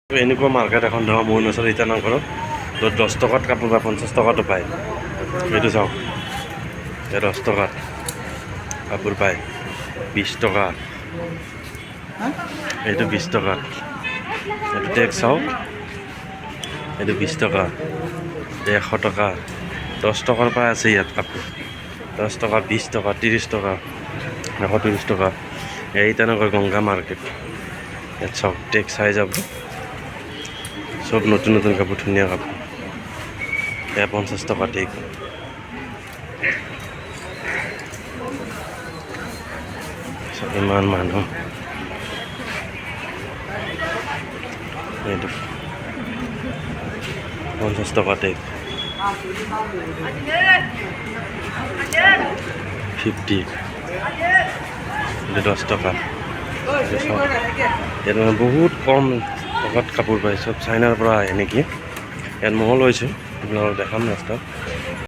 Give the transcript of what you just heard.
এনেকুৱা মাৰ্কেট এখন ধৰক মোৰ অৰুণাচল ইটানগৰত য'ত 10 টকাত কাপোৰ পায় 50 টকাতো পায়। এইটো চাওক, 10 টকাত কাপোৰ পায় 20 টকা, এইটো 20 টকা, এইটো টেক্স চাওক, এইটো 20 টকা, 100 টকা, 10 টকাৰ পৰা আছে ইয়াত কাপোৰ, 10 টকা, 20 টকা, 30 টকা, 130 টকা। এই ইটানগৰ গংগা মাৰ্কেট, ইয়াত চাওক টেক্স চাই যাব, সব নতুন নতুন কাপোৰ, ধুনীয়া কাপোৰ, এয়া 50 টকা টেক্স। ইমান মানুহ, এইটো 50 টকা টেক্স, 50, এইটো 10 টকা। ইয়াত মানে বহুত কম টকাত কাপোৰ পায়, চব চাইনাৰ পৰা আহে নেকি। ইয়াত ময়ো লৈছোঁ, আপোনালোকক দেখাম ৰাস্তাত।